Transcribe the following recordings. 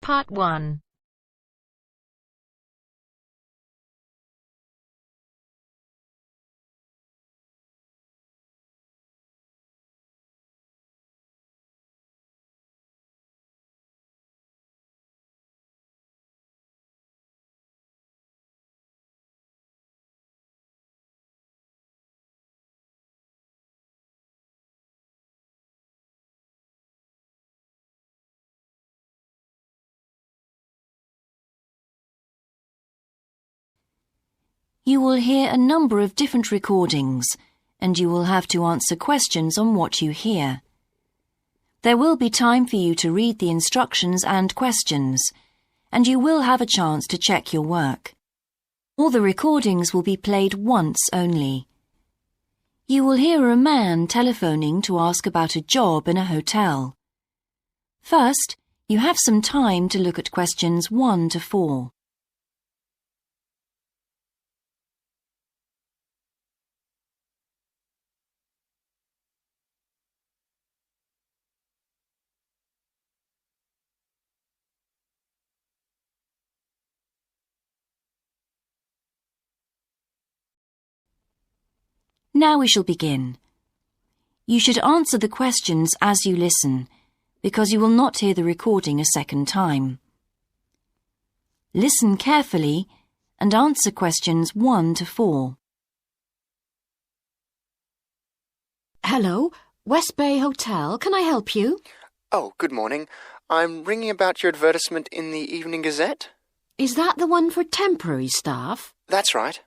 Part 1. You will hear a number of different recordings, and you will have to answer questions on what you hear. There will be time for you to read the instructions and questions, and you will have a chance to check your work. All the recordings will be played once only. You will hear a man telephoning to ask about a job in a hotel. First, you have some time to look at questions 1 to 4. Now we shall begin. You should answer the questions as you listen, because you will not hear the recording a second time. Listen carefully and answer questions 1 to 4. Hello, West Bay Hotel. Can I help you? Oh, good morning. I'm ringing about your advertisement in the Evening Gazette. Is that the one for temporary staff? That's right.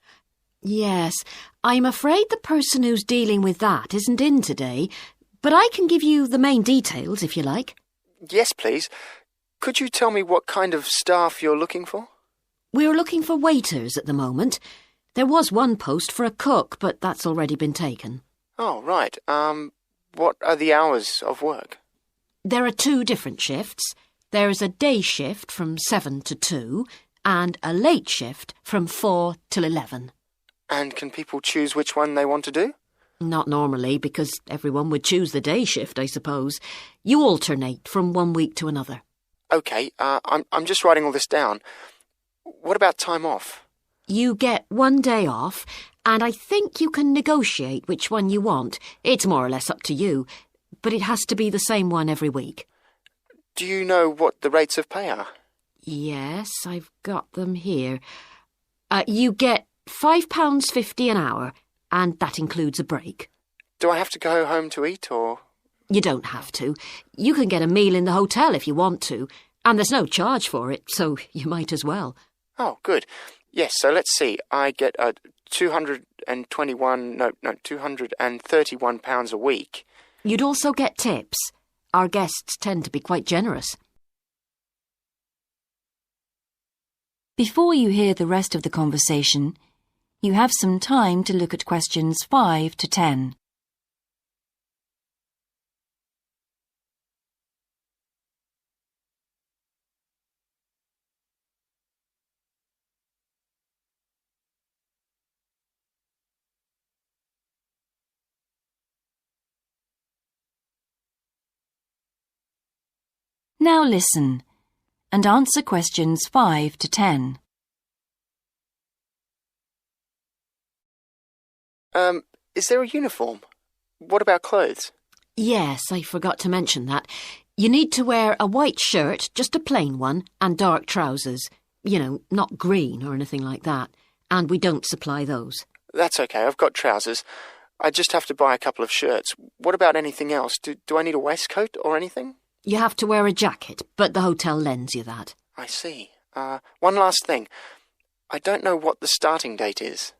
Yes, I'm afraid the person who's dealing with that isn't in today, but I can give you the main details if you like. Yes, please. Could you tell me what kind of staff you're looking for? We're looking for waiters at the moment. There was one post for a cook, but that's already been taken. Oh, right. What are the hours of work? There are 2 different shifts. There's a day shift from 7 to 2 and a late shift from 4 till 11. And can people choose which one they want to do? Not normally, because everyone would choose the day shift, I suppose. You alternate from one week to another. OK, I'm just writing all this down. What about time off? You get 1 day off, and I think you can negotiate which one you want. It's more or less up to you, but it has to be the same one every week. Do you know what the rates of pay are? Yes, I've got them here. You get £5.50 an hour, and that includes a break. Do I have to go home to eat, or...? You don't have to. You can get a meal in the hotel if you want to, and there's no charge for it, so you might as well. Oh, good. Yes, so let's see. I get £231 a week. You'd also get tips. Our guests tend to be quite generous. Before you hear the rest of the conversation, you have some time to look at questions 5 to 10. Now listen and answer questions 5 to 10. Is there a uniform? What about clothes? Yes, I forgot to mention that. You need to wear a white shirt, just a plain one, and dark trousers. You know, not green or anything like that. And we don't supply those. That's okay, I've got trousers. I just have to buy a couple of shirts. What about anything else? Do I need a waistcoat or anything? You have to wear a jacket, but the hotel lends you that. I see. One last thing. I don't know what the starting date is.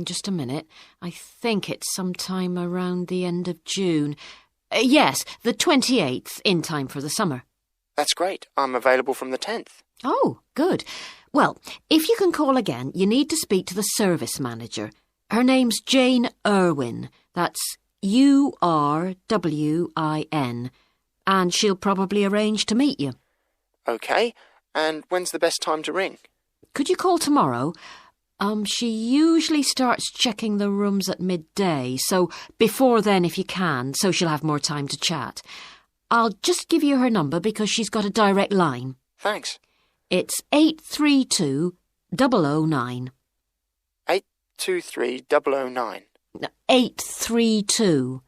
Just a minute. I think it's sometime around the end of June. Yes, the 28th, in time for the summer. That's great. I'm available from the 10th. Oh, good. Well, if you can call again, you need to speak to the service manager. Her name's Jane Irwin. That's Urwin. And she'll probably arrange to meet you. OK. And when's the best time to ring? Could you call tomorrow? She usually starts checking the rooms at midday, so before then if you can, so she'll have more time to chat. I'll just give you her number because she's got a direct line. Thanks. It's 832009. 823009. No, 832.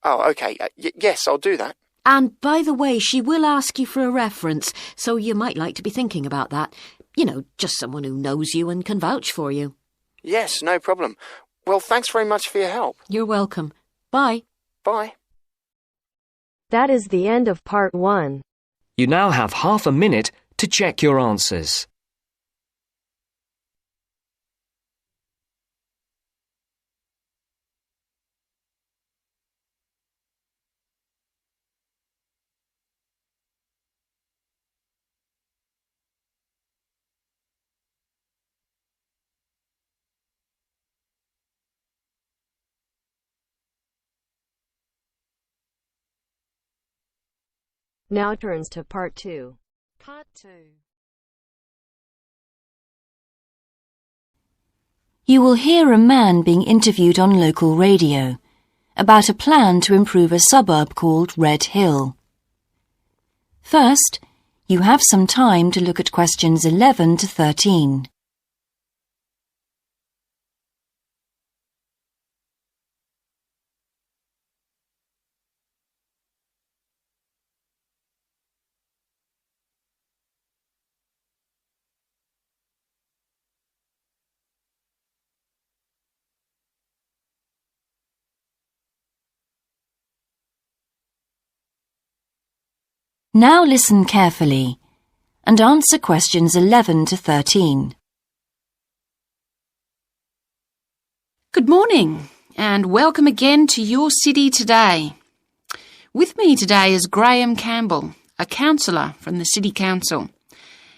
Oh, okay. Yes, I'll do that. And by the way, she will ask you for a reference, so you might like to be thinking about that. You know, just someone who knows you and can vouch for you. Yes, no problem. Well, thanks very much for your help. You're welcome. Bye. Bye. That is the end of part 1. You now have half a minute to check your answers. Now turns to part 2. Part 2. You will hear a man being interviewed on local radio about a plan to improve a suburb called Red Hill. First, you have some time to look at questions 11 to 13. Now listen carefully and answer questions 11 to 13. Good morning and welcome again to your city today. With me today is Graham Campbell, a councillor from the City Council.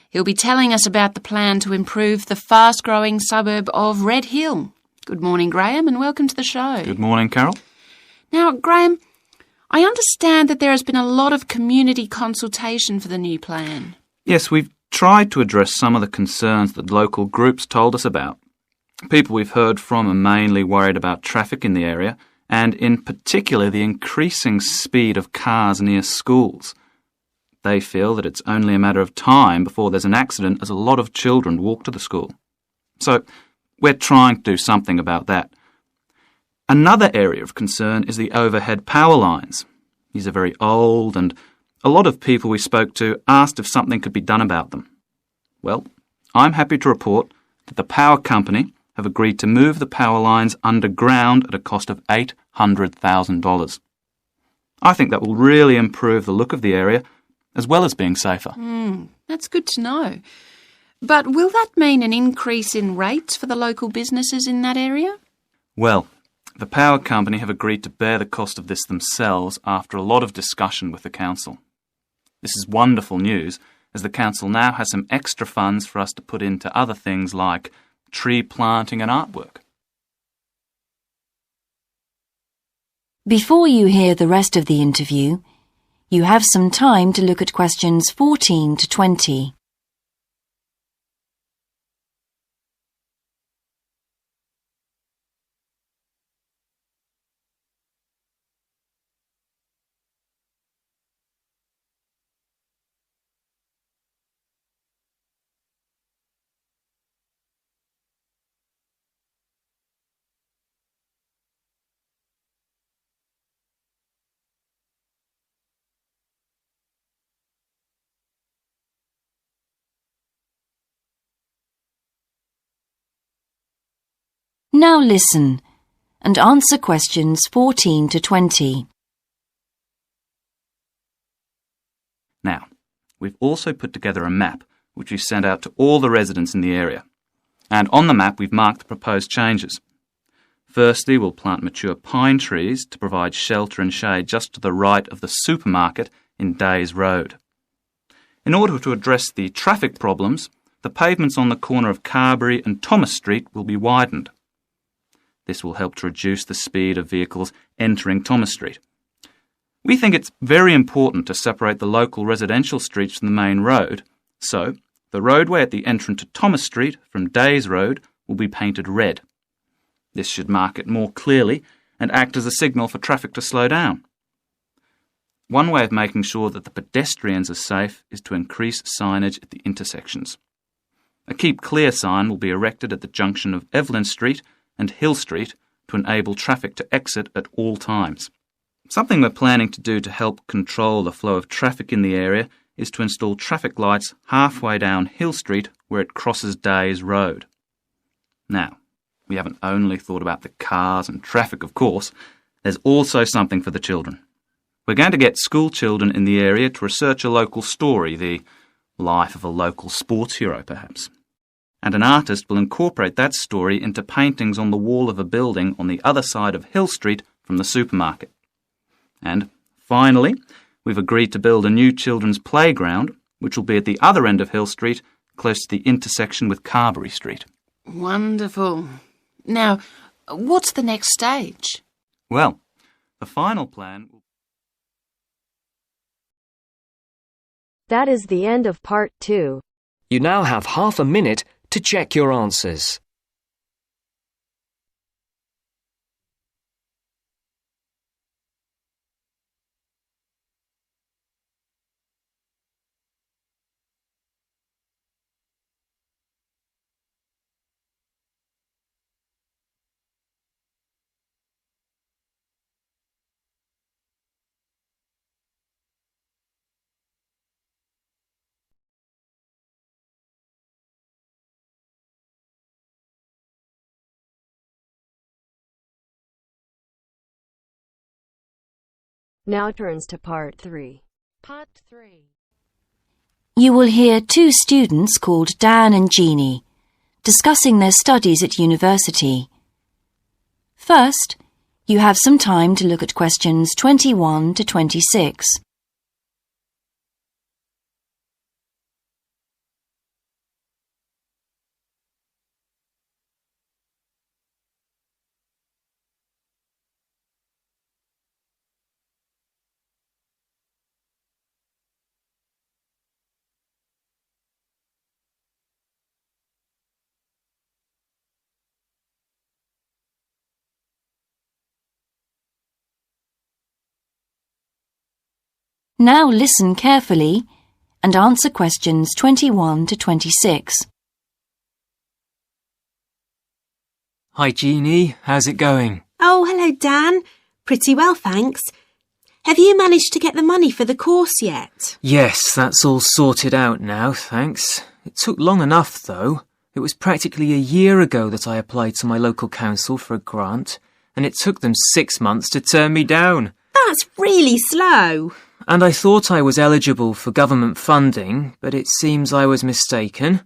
He'll be telling us about the plan to improve the fast-growing suburb of Red Hill. Good morning, Graham, and welcome to the show. Good morning, Carol. Now, Graham, I understand that there has been a lot of community consultation for the new plan. Yes, we've tried to address some of the concerns that local groups told us about. People we've heard from are mainly worried about traffic in the area, and in particular the increasing speed of cars near schools. They feel that it's only a matter of time before there's an accident as a lot of children walk to the school. So we're trying to do something about that. Another area of concern is the overhead power lines. These are very old, and a lot of people we spoke to asked if something could be done about them. Well, I'm happy to report that the power company have agreed to move the power lines underground at a cost of $800,000. I think that will really improve the look of the area, as well as being safer. That's good to know. But will that mean an increase in rates for the local businesses in that area? Well, the power company have agreed to bear the cost of this themselves after a lot of discussion with the council. This is wonderful news, as the council now has some extra funds for us to put into other things like tree planting and artwork. Before you hear the rest of the interview, you have some time to look at questions 14 to 20. Now listen and answer questions 14 to 20. Now, we've also put together a map which we've sent out to all the residents in the area. And on the map we've marked the proposed changes. Firstly, we'll plant mature pine trees to provide shelter and shade just to the right of the supermarket in Days Road. In order to address the traffic problems, the pavements on the corner of Carberry and Thomas Street will be widened. This will help to reduce the speed of vehicles entering Thomas Street. We think it's very important to separate the local residential streets from the main road, so the roadway at the entrance to Thomas Street from Days Road will be painted red. This should mark it more clearly and act as a signal for traffic to slow down. One way of making sure that the pedestrians are safe is to increase signage at the intersections. A Keep Clear sign will be erected at the junction of Evelyn Street and Hill Street to enable traffic to exit at all times. Something we're planning to do to help control the flow of traffic in the area is to install traffic lights halfway down Hill Street where it crosses Days Road. Now, we haven't only thought about the cars and traffic, of course. There's also something for the children. We're going to get school children in the area to research a local story, the life of a local sports hero, perhaps. And an artist will incorporate that story into paintings on the wall of a building on the other side of Hill Street from the supermarket. And finally, we've agreed to build a new children's playground, which will be at the other end of Hill Street, close to the intersection with Carberry Street. Wonderful. Now, what's the next stage? Well, the final plan will... That is the end of part 2. You now have half a minute to check your answers. Now turns to part 3. Part 3. You will hear two students called Dan and Jeannie discussing their studies at university. First, you have some time to look at questions 21 to 26. Now listen carefully and answer questions 21 to 26. Hi Jeannie, how's it going? Oh, hello Dan. Pretty well, thanks. Have you managed to get the money for the course yet? Yes, that's all sorted out now, thanks. It took long enough though. It was practically a year ago that I applied to my local council for a grant, and it took them 6 months to turn me down. That's really slow. And I thought I was eligible for government funding, but it seems I was mistaken.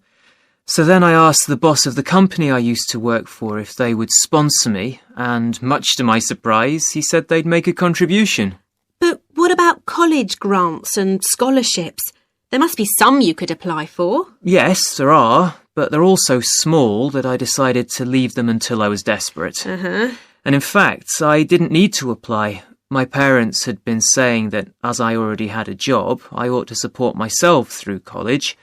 So then I asked the boss of the company I used to work for if they would sponsor me, and much to my surprise, he said they'd make a contribution. But what about college grants and scholarships? There must be some you could apply for. Yes, there are, but they're all so small that I decided to leave them until I was desperate. And in fact, I didn't need to apply. My parents had been saying that as I already had a job, I ought to support myself through college.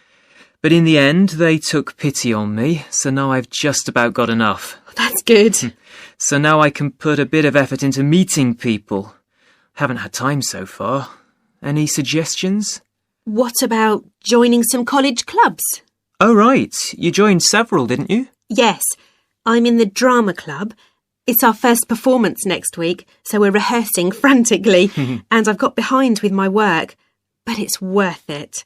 But in the end, they took pity on me, so now I've just about got enough. That's good. So now I can put a bit of effort into meeting people. Haven't had time so far. Any suggestions? What about joining some college clubs? Oh, right. You joined several, didn't you? Yes. I'm in the drama club. It's our first performance next week, so we're rehearsing frantically, and I've got behind with my work. But it's worth it.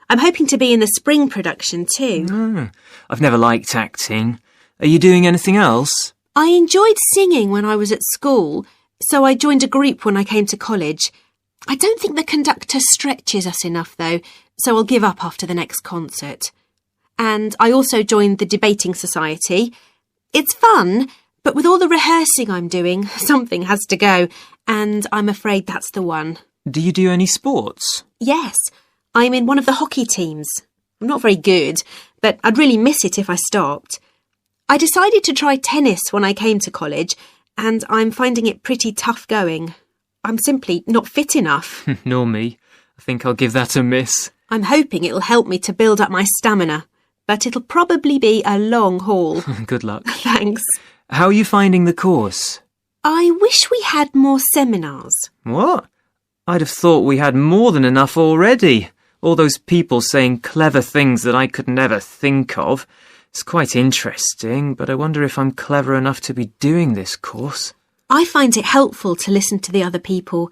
I'm hoping to be in the spring production too. I've never liked acting. Are you doing anything else? I enjoyed singing when I was at school, so I joined a group when I came to college. I don't think the conductor stretches us enough, though, so I'll give up after the next concert. And I also joined the debating society. It's fun, but with all the rehearsing I'm doing, something has to go, and I'm afraid that's the one. Do you do any sports? Yes, I'm in one of the hockey teams. I'm not very good, but I'd really miss it if I stopped. I decided to try tennis when I came to college, and I'm finding it pretty tough going. I'm simply not fit enough. Nor me. I think I'll give that a miss. I'm hoping it'll help me to build up my stamina, but it'll probably be a long haul. Good luck. Thanks. How are you finding the course? I wish we had more seminars. What? I'd have thought we had more than enough already. All those people saying clever things that I could never think of. It's quite interesting, but I wonder if I'm clever enough to be doing this course. I find it helpful to listen to the other people.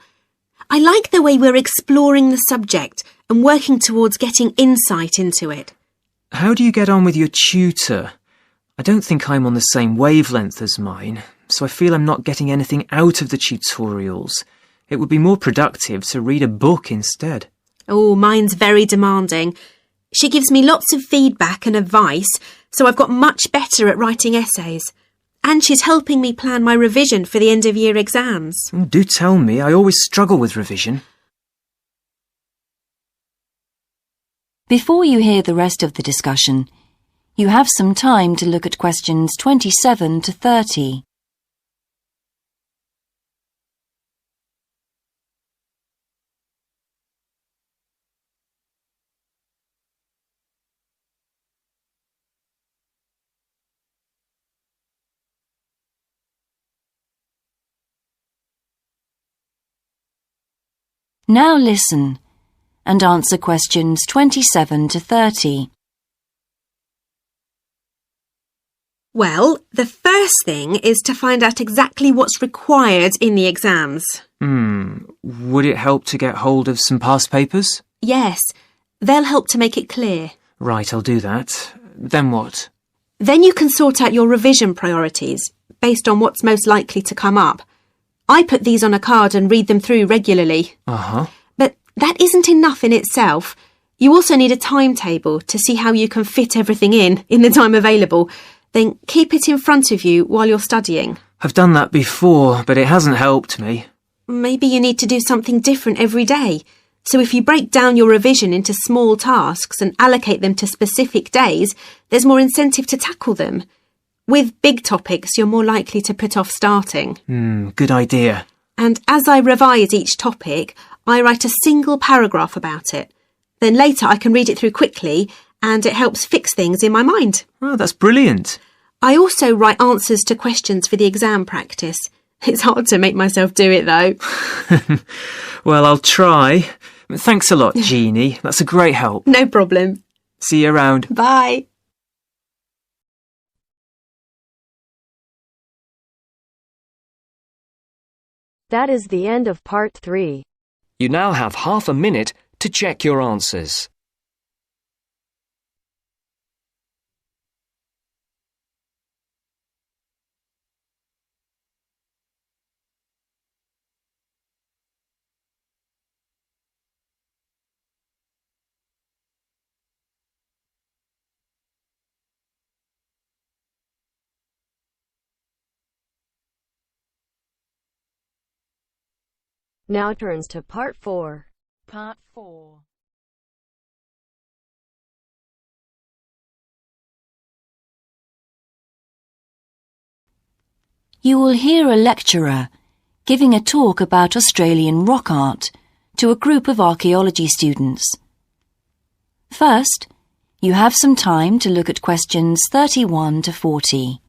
I like the way we're exploring the subject and working towards getting insight into it. How do you get on with your tutor? I don't think I'm on the same wavelength as mine, so I feel I'm not getting anything out of the tutorials. It would be more productive to read a book instead. Oh, mine's very demanding. She gives me lots of feedback and advice, so I've got much better at writing essays. And she's helping me plan my revision for the end-of-year exams. Do tell me, I always struggle with revision. Before you hear the rest of the discussion, you have some time to look at questions 27 to 30. Now listen and answer questions 27 to 30. Well, the first thing is to find out exactly what's required in the exams. Would it help to get hold of some past papers? Yes, they'll help to make it clear. Right, I'll do that. Then what? Then you can sort out your revision priorities based on what's most likely to come up. I put these on a card and read them through regularly. But that isn't enough in itself. You also need a timetable to see how you can fit everything in the time available. Then keep it in front of you while you're studying. I've done that before, but it hasn't helped me. Maybe you need to do something different every day. So if you break down your revision into small tasks and allocate them to specific days, there's more incentive to tackle them. With big topics, you're more likely to put off starting. Good idea. And as I revise each topic, I write a single paragraph about it. Then later I can read it through quickly, and it helps fix things in my mind. Oh, that's brilliant. I also write answers to questions for the exam practice. It's hard to make myself do it, though. Well, I'll try. Thanks a lot, Jeannie. That's a great help. No problem. See you around. Bye. That is the end of part 3. You now have half a minute to check your answers. Now turns to part 4. Part 4. You will hear a lecturer giving a talk about Australian rock art to a group of archaeology students. First, you have some time to look at questions 31 to 40.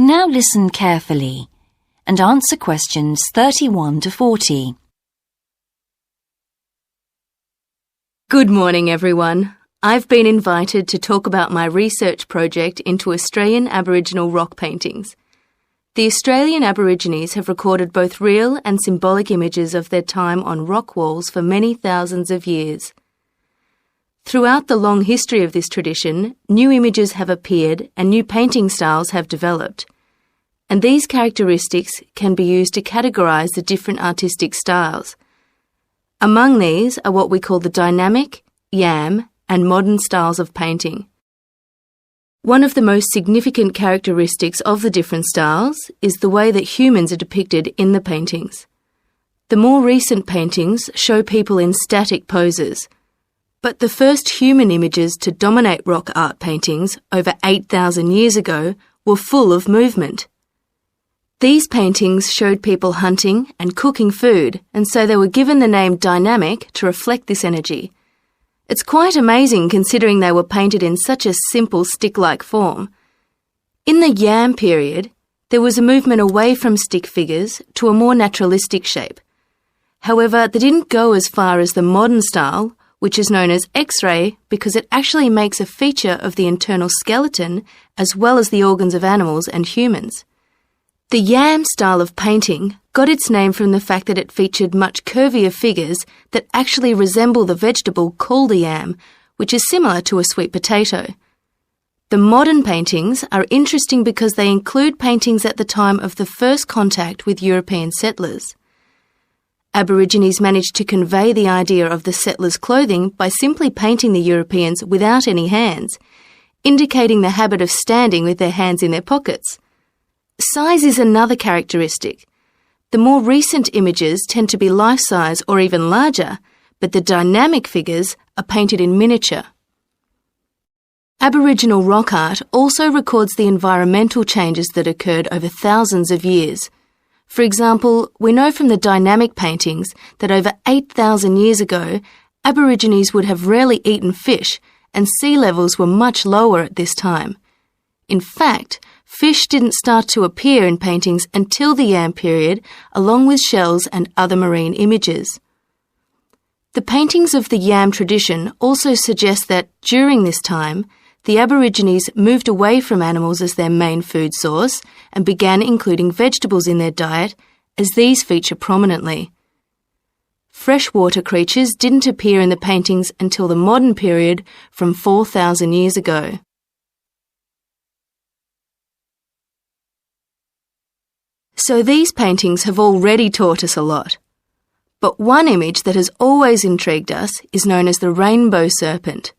Now listen carefully and answer questions 31 to 40. Good morning, everyone. I've been invited to talk about my research project into Australian Aboriginal rock paintings. The Australian Aborigines have recorded both real and symbolic images of their time on rock walls for many thousands of years. Throughout the long history of this tradition, new images have appeared and new painting styles have developed. and these characteristics can be used to categorise the different artistic styles. Among these are what we call the dynamic, yam, and modern styles of painting. One of the most significant characteristics of the different styles is the way that humans are depicted in the paintings. The more recent paintings show people in static poses, but the first human images to dominate rock art paintings over 8,000 years ago were full of movement. These paintings showed people hunting and cooking food, and so they were given the name dynamic to reflect this energy. It's quite amazing considering they were painted in such a simple stick-like form. In the yam period, there was a movement away from stick figures to a more naturalistic shape. However, they didn't go as far as the modern style, which is known as X-ray because it actually makes a feature of the internal skeleton as well as the organs of animals and humans. The yam style of painting got its name from the fact that it featured much curvier figures that actually resemble the vegetable called a yam, which is similar to a sweet potato. The modern paintings are interesting because they include paintings at the time of the first contact with European settlers. Aborigines managed to convey the idea of the settlers' clothing by simply painting the Europeans without any hands, indicating the habit of standing with their hands in their pockets. Size is another characteristic. The more recent images tend to be life-size or even larger, but the dynamic figures are painted in miniature. Aboriginal rock art also records the environmental changes that occurred over thousands of years. For example, we know from the dynamic paintings that over 8,000 years ago, Aborigines would have rarely eaten fish and sea levels were much lower at this time. In fact, fish didn't start to appear in paintings until the Yam period, along with shells and other marine images. The paintings of the Yam tradition also suggest that during this time, the Aborigines moved away from animals as their main food source and began including vegetables in their diet, as these feature prominently. Freshwater creatures didn't appear in the paintings until the modern period from 4,000 years ago. So these paintings have already taught us a lot. But one image that has always intrigued us is known as the rainbow serpent.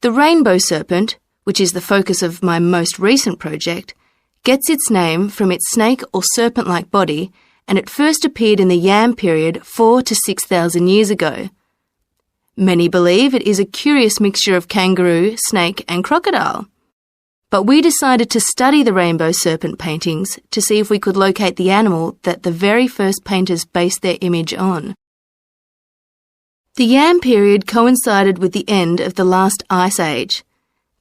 The rainbow serpent, which is the focus of my most recent project, gets its name from its snake or serpent-like body, and it first appeared in the Yam period 4,000 to 6,000 years ago. Many believe it is a curious mixture of kangaroo, snake and crocodile. But we decided to study the rainbow serpent paintings to see if we could locate the animal that the very first painters based their image on. The Yam period coincided with the end of the last ice age.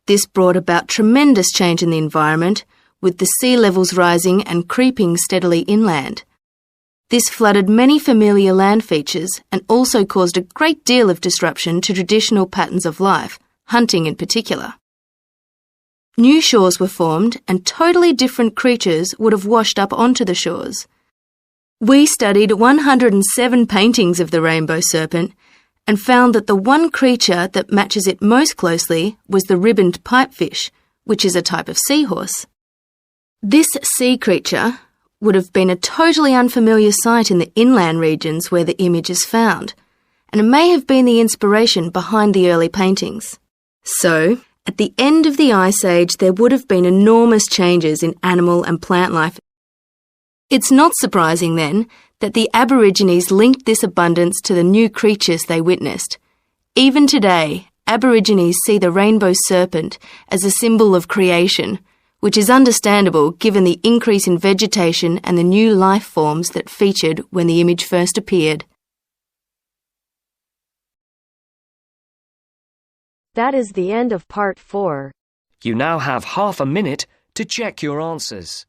This brought about tremendous change in the environment, with the sea levels rising and creeping steadily inland. This flooded many familiar land features and also caused a great deal of disruption to traditional patterns of life, hunting in particular. New shores were formed and totally different creatures would have washed up onto the shores. We studied 107 paintings of the rainbow serpent and found that the one creature that matches it most closely was the ribboned pipefish, which is a type of seahorse. This sea creature would have been a totally unfamiliar sight in the inland regions where the image is found, and it may have been the inspiration behind the early paintings. So, at the end of the Ice Age, there would have been enormous changes in animal and plant life. It's not surprising, then, that the Aborigines linked this abundance to the new creatures they witnessed. Even today, Aborigines see the rainbow serpent as a symbol of creation, which is understandable given the increase in vegetation and the new life forms that featured when the image first appeared. That is the end of part 4. You now have half a minute to check your answers.